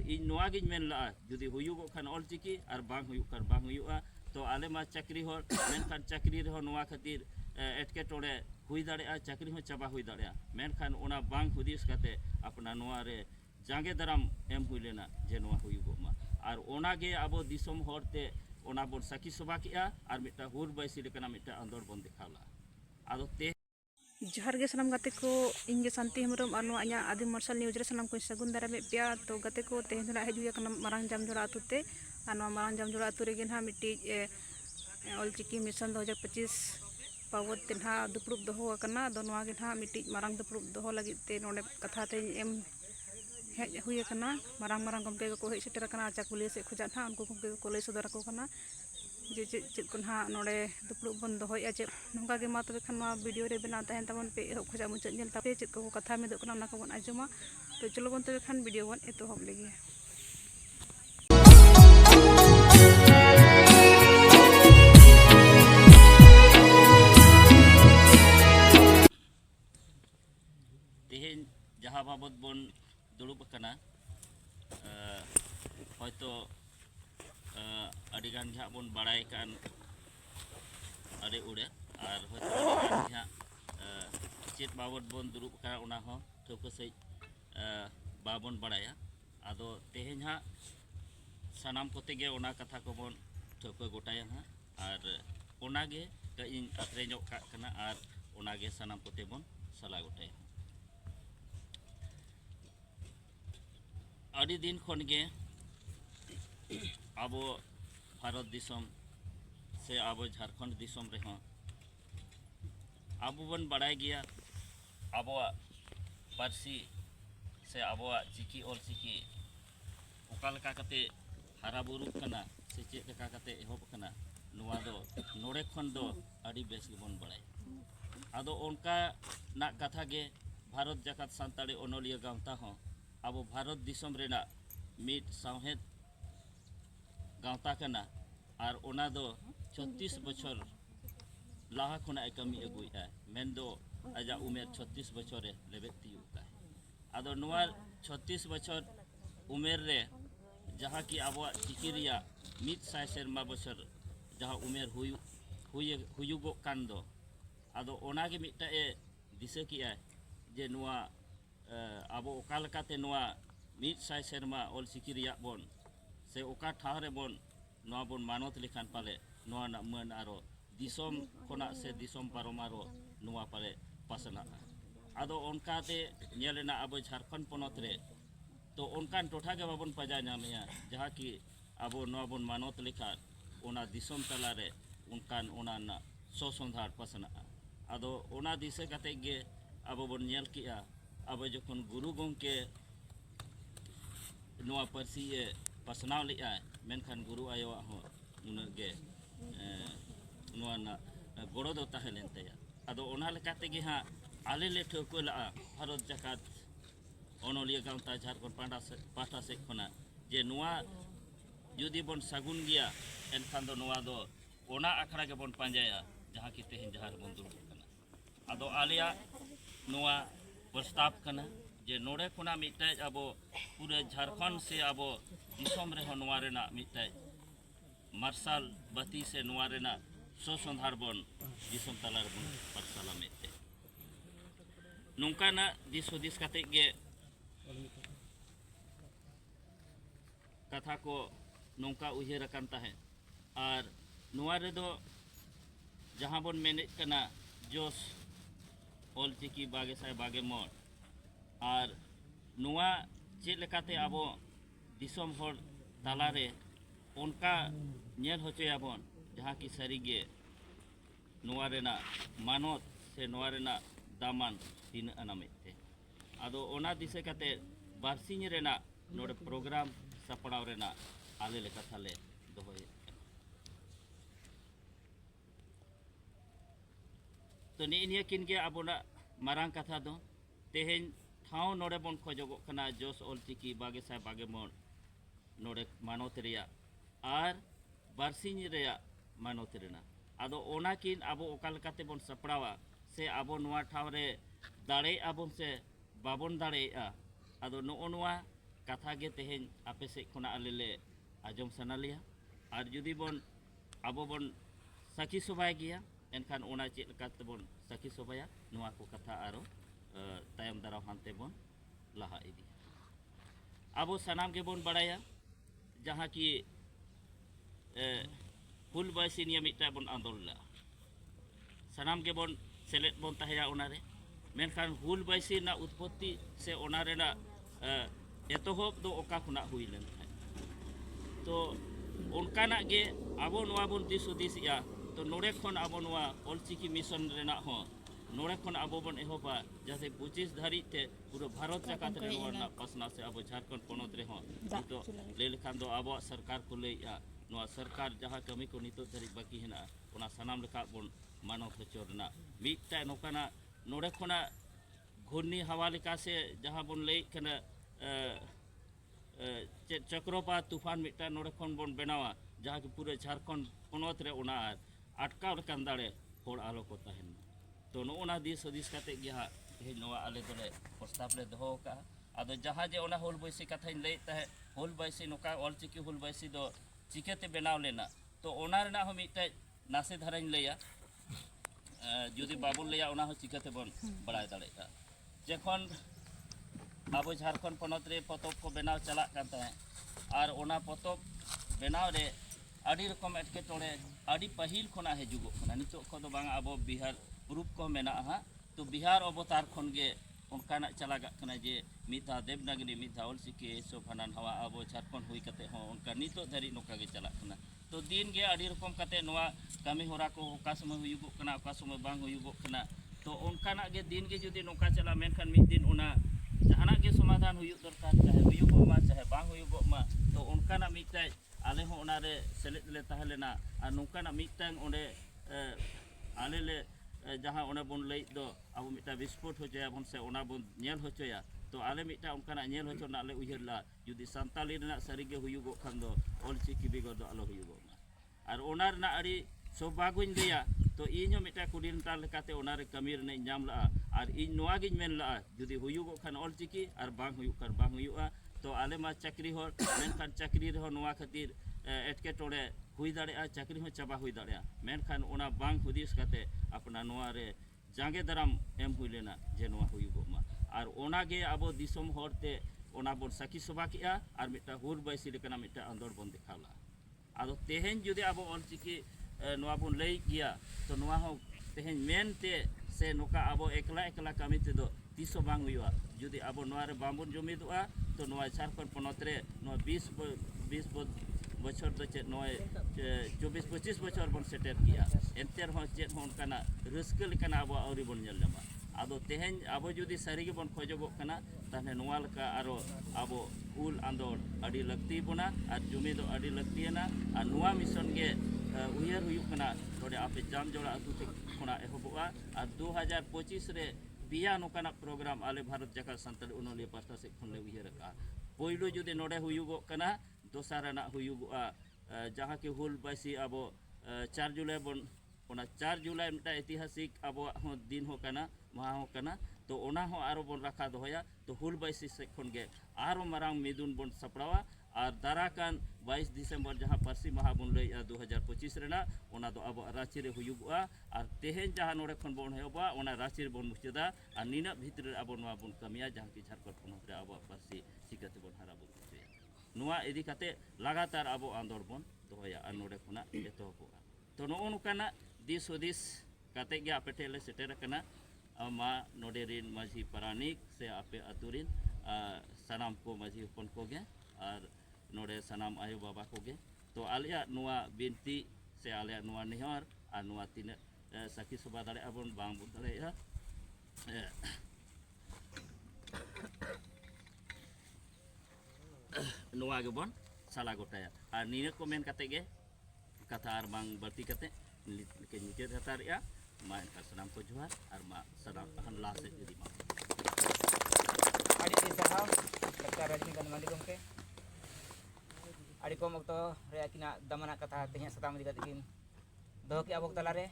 इन नोआ गिन मेन ला जुदी हुयुगो खान ऑलचिकी और बांग हुयुग खान बांग हुयुगा तो आले मा चाकरी हो मेनखान चाकरी रहो नोआ खातिर एटके टोड़े हुई दाड़ेया चाकरी हो चाबा हुई दाड़ेया मेनखान ओना बांग हुदिस काते अपना नोआ रे जांगे दाराम एम हुई लेना जे नोआ हुयुगो मा और ओना गे आबो दिसोम होरते ओना बोन साकी सभा किया और मिटा हुर बैसी लेकना मिटा अंदर बोन दिखावला आदो ते जोहार गे सानाम गाते को इंगे शांति हेमरम और नोआ इᱧᱟᱹᱜ आदिम मार्शल न्यूज रे सानाम को सगुन दारामे पेया तो गाते को तेहेन ᱫᱚ ᱦᱮᱡ ᱠᱟᱱᱟ ᱢᱟᱨᱟᱝ ᱡᱟᱢᱡᱚᱲᱟ ᱟᱛᱩ ᱛᱮ ᱟᱨ ᱱᱚᱣᱟ ᱢᱟᱨᱟᱝ ᱡᱟᱢᱡᱚᱲᱟ ᱟᱛᱩ ᱨᱮᱜᱮ ᱱᱟᱦᱟᱜ ᱢᱤᱫᱴᱤᱡ ᱚᱞᱪᱤᱠᱤ ᱢᱤᱥᱚᱱ 2025 ᱯᱟᱣᱚᱛ ᱛᱮ ᱱᱟᱦᱟᱜ ᱫᱩᱯᱲᱩᱵ ᱫᱚᱦᱚ ᱟᱠᱟᱱᱟ ᱟᱫᱚ ᱱᱚᱣᱟ ᱜᱮ ᱱᱟᱦᱟᱜ ᱢᱤᱫᱴᱤᱡ ᱢᱟᱨᱟᱝ ᱫᱩᱯᱲᱩᱵ ᱫᱚᱦᱚ ᱞᱟᱹᱜᱤᱫ ᱛᱮ ᱱᱚᱰᱮ ᱠᱟᱛᱷᱟ ᱛᱮ ᱮᱢ ᱦᱮᱡ ᱦᱩᱭ ᱟᱠᱟᱱᱟ ᱢᱟᱨᱟᱝ ᱢᱟᱨᱟᱝ ᱜᱚᱢᱠᱮ ᱠᱚ ᱦᱮᱡ ᱥᱮᱴᱮᱨ ᱟᱠᱟᱱᱟ ᱪᱟᱠᱩᱞᱤᱭᱟᱹ ᱥᱮᱫ ᱠᱷᱚᱡᱟᱜ ᱱᱟᱦᱟᱜ ᱩᱱᱠᱩ ᱜᱚᱢᱠᱮ ᱠᱚ ᱞᱟᱹᱭ ᱥᱚᱫᱚᱨ ᱟᱠᱚ ᱠᱟᱱᱟ जे चेद को नहाग नोड़े दुपड़ुब बन दोहया चे नोंका गे मा तबे खान वीडियो रे बना तहन तबन पे एहब खजा मुचाद नेल तापे चेद को कथा में दो कना को बन आजमा तो चलो बन तबे खान वीडियो बन एतोहब लेगे तेहेन जहाँ बाबत बन दुड़ुब कना हयतो अडिगान घा बन बाड़ाय कान अरे उड़े और हयतो अडिगान घा चेत बाबत बन दुड़ुब कना उना हो ठौको सही बाबन बाड़ाया आदो तेहेन हा सानाम कोते गे ओना कथा को बन ठौको गोटाया हा और ओना गे इन अखरेजो का कना और ओना गे सानाम कोते बन सला गोटाया अड़ी दिन खन गे अब भारत दिसम से अब झारखंड दिसम रे अब बन बड़ाय गया अब पारसी से अब चिकी और चिकी ओका लका कते हारा बुरुक कना से चेद लका कते एहब कना नुआ दो नोड़े खन दो अड़ी बेस बन बड़ाय आदो उनका ना कथा गे भारत जाकात सानताड़ी ओनोलिया गावता हो अब भारत दिसम रेना मिट साहेद गावता कना और ओना दो 36 बछर लाहा खुना कमी अगुया मेन दो आजा उमेर 36 बछर रे लेबे तियुका आदो नुआ 36 बछर उमेर रे जहाँ की अब चिकिरिया मिट साय सेरमा बछर जहाँ उमेर हुयुगो कान दो आदो ओना गे मिटा ए दिसे किया जे नुआ अब ओका लकाते नुआ मिट साय सेरमा ऑल चिकिरिया बन से ओका ठाहरे बन नुआ बन मानत लेखान पाले नुआ ना मन आरो दिसोम कोना से दिसोम पारोमारो नुआ पाले पासना आदो उनकाते नेलेना अब झारखंड पनत रे तो उनकान टोठा के बाबन पजा नामया जहाँ की अब नुआ बन मानत लेखा ओना दिसोम तला रे उनकान ओना ना सोसंधार पासना आदो ओना दिसे काते गे अब बन नेल किया अब जखन गुरु गंके नुआ परसी पासनाव लेआ मेनखान गुरु आयो हो उनगे नुआ ना गोड़ो दो ताहेलेन तया आदो ओना लेकाते गे हां आले ले ठौको ला भारत जाकात ओनोलिया गावता झारखंड पाटा से खना जे नुआ जुदी बन सागुन गया एनखान दो नुआ दो ओना आखड़ा के बन पांजाया जहाँ की तेहेन जहाँ बन दुरुब कना आदो आलिया नुआ प्रस्ताव कना जे नोड़े खुना मिटाई अब पूरे झारखंड से अब दिसोम रे नुआ रेना मिटाई मार्शल बती से नुआ रेना सोसंधार बन दिसोम तला रे बन पाठशाला मेते नोंका ना दिस हुदिस काते गे कथा को नोंका उहेर अकान ताहे और नुआ रे दो जहाँ बन मेने कना जोश ऑलचिकी बागे साय बागे मोड़ और नुआ चेद लेकाते आबो दिसोम होर तालारे उनका नेल होचोयाबन जहाँ की सारीगे नुआ रेना मानत से नुआ रेना दामान तीन अनामेते आदो ओना दिसे काते बारसिंग रेना नोडे प्रोग्राम सपड़ाव रेना आले ले कथा ले दोहोय तो निया किन गे आबोना मारांग कथा दो तेहेन ठाव नोड़े बन खोजोगो कना जोश ऑलचिकी बागे साय बागे मोड़ नोड़े मानत रेया और बारसिंग रेया मानत रेना आदो ओना किन आबो ओका लकाते बन सपड़ावा से आबो नुआ ठाव रे दाड़े आबो से बाबन दाड़े आदो नो नुआ कथा गे तेहें आपे से खोना आले ले आजम सना लिया और जुदी बोन आबो बोन साखी सबाय गया एनखान ओना चेक लेकाते बोन साखी सबाया नुआ को कथा आरो तायम दाराम हानते बोन लहा इदी आबो सनाम के बोन बड़ाया जहाँ की हुल बायसी निया मिटा बोन आंदोलन सनाम के बोन सेलेट बोन तहया ओनारे मेनखान हुल बायसी ना उत्पत्ति से ओनारे ना एतोहब दो ओका खुना हुई लेन तो उनकाना गे आबो नोआ बोन दिस हुदिस या तो नोड़े खन आबो नोआ ऑलचिकी मिशन रेना हो नोड़े खन आबो बोन एहोबा जैसे 25 धारी ते पूरा भारत जाकात रे नोआ पासना से आबो झारखंड पोनोत रे हो तो ले लेखान दो आबो सरकार को ले या नोआ सरकार जहां कमी को नितो धारी बाकी हेना ओना सनाम लेखा बोन मानव होचोरना मिटा नोकाना नोड़े खना घूर्णी हवा लेका से जहां बोन ले कना चक्रपात तूफान मिटा नोड़े खन बोन बनावा जहां कि पूरे झारखंड पोनोत रे ओना अटकाव लेकान दाड़े होड़ आलो को तहन तो नोना दिस हदिस काते गिहा हे नोआ आले दोले प्रस्ताव ले दोहो का आदो जहां जे ओना होल बैसी कथाइन ले तहे होल बैसी नोका ऑलचिकी होल बैसी दो चिकेते बनाव लेना तो ओना रेना हो मिटा नासे धाराइन लेया जुदी बाबुल लेया ओना हो चिकेते बन बड़ाय दाड़ेगा जखन आबो झारखंड पोनोत रे पतब को बनाव चला कान तहे और ओना पतब बनाव रे आड़ी रकम एटकेटोड़े आड़ी पहिल खोना हेजुगो खना नितो खदो बांग आबो बिहार ग्रुप को मेना हा तो बिहार अवतार खन गे उनकाना चलागा कना जे मिथा देवनागरी मिथा ऑलचिकी सब हानान हवा आबो झारखंड हुई कते हो उनका नितो धरी नोका गे चला कना तो दिन गे आड़ी रकम कते नोआ कामी होरा को ओका समय हुयुगो कना ओका समय बांग हुयुगो कना तो उनकाना गे दिन गे जुदी नोका चला मेनखान मिद दिन ओना जहाना के समाधान हुयुग दरकार चाहे हुयुगो मा चाहे बांग हुयुगो मा तो उनकाना मिटाय आले हो ओनारे सेलेद ले ताहलेना और नोकाना मिटांग ओंडे आले ले जहाँ ओना बोन लई दो आबो मिटा विस्फोट होचया बोन से ओना बोन नेल होचया तो आले मिटा उनकाना नेल होचना आले उयहरला जुदी सान्ताली रेना सारिगे हुयुगो खान दो ऑलचिकी बिगो दो आलो हुयुगो और ओना रेना आड़ी सौभाग्यन लेया तो इño मिटा कुडिनता लेकाते ओनारे कमी रेना नाम ला और इन नोआ गिन मेन ला जुदी हुयुगो खान ऑलचिकी और बांग हुयुग खान बांग हुयुआ तो आले मा चाकरी हो मेनखान चाकरी रे हो नोआ खातिर एटकेटोड़े हुई दाड़ेया चाकरी हो चाबा हुई दाड़ेया मेनखान ओना बांग हुदिस काते अपना नोआ रे जांगे दाराम एम हुई लेना जे नोआ हुयुगो मा और ओना गे आबो दिसम होरते ओना बोन साखी सभा किया और मिटा हुल बैसी लेकना मिटा आंदोलन बोन देखावला आदो तेहेन जुदी आबो ऑलचिकी नोआ बोन लई गिया तो नोआ हो तेहेन मेनते से नोका आबो एकला एकला कमी ते दो तीसो बांग हुयुआ जुदी आबो नोआ रे बांबोन जुमिदुआ तो नोआ झारखंड पोनोत रे नोआ 20 बछर दो चे नोए 24-25 बछर बन सेटर किया एंतेर हो चेत हो उनकाना रस्क लेकाना आबो आउरी बन नेल ᱧᱟᱢᱟ आदो तेहेन आबो जुदी सारिगे बन खोजोगो कना ताहले नोआ लका आरो आबो हुल आंदोलन आडी लक्ति बोना और जुमी दो आडी लक्तियाना और नोआ मिशन गे उयहर हुयुग कना नोडे आपे जाम जोड़ा अतु ते खोना एहोबोआ और 2025 रे बिया नोकाना प्रोग्राम आले भारत जाकात सान्ताली उनलिया पास्टा से खन ले उयहर का पोइलो जुदी नोडे हुयुगो कना दोसाराना हुयुगोआ जहाँ के हुल बासी आबो 4 जुलाई बन ओना 4 जुलाई मिटा ऐतिहासिक आबो हो दिन हो कना महा हो कना तो ओना हो आरो बन रखा दोया तो हुल बासी से खन गे आरो मारांग मिदुन बन सपड़ावा और दाराकान 22 दिसंबर जहाँ पार्सी महा बन लई 2025 रेना ओना दो आबो रांची रे हुयुगोआ और तेहेन जहाँ नोडे खन बन हेबा ओना रांची रे बन मुचदा और निना भितर आबो नोआ बन कमिया जहाँ की झारखंड पोनोत रे आबो पार्सी सिकाते बन हारा बन नोआ इदी काते लगातार आबो आंदोलन बन दोया और नोडे खना एतोहबोआ तो नो नोकाना दिस हुदिस काते गे आपे ठेले सेटेर कना मा नोडे रिन माझी पारानिक से आपे अतुरिन सनाम को माझी हपन को गे और नोडे सनाम आयो बाबा को गे तो आलिया नोआ बिनती से आलिया नोआ निहर और नोआ तिने साखी सभा दाड़े आबन बांग बुन दाड़ेया नोआ गे बन साला गोटाया और निने को मेन काते गे कथा और बांग बर्ती काते के नीचे हतारिया मा इनका सनाम को जोहार और मा सनाम हन ला से जदी मा आड़ी सहाव डॉक्टर रजनीकांत मांडी गमके आड़ी कम वक्त रे किना दमना कथा तेहे सताम दिगा किन दो की आबोक तलारे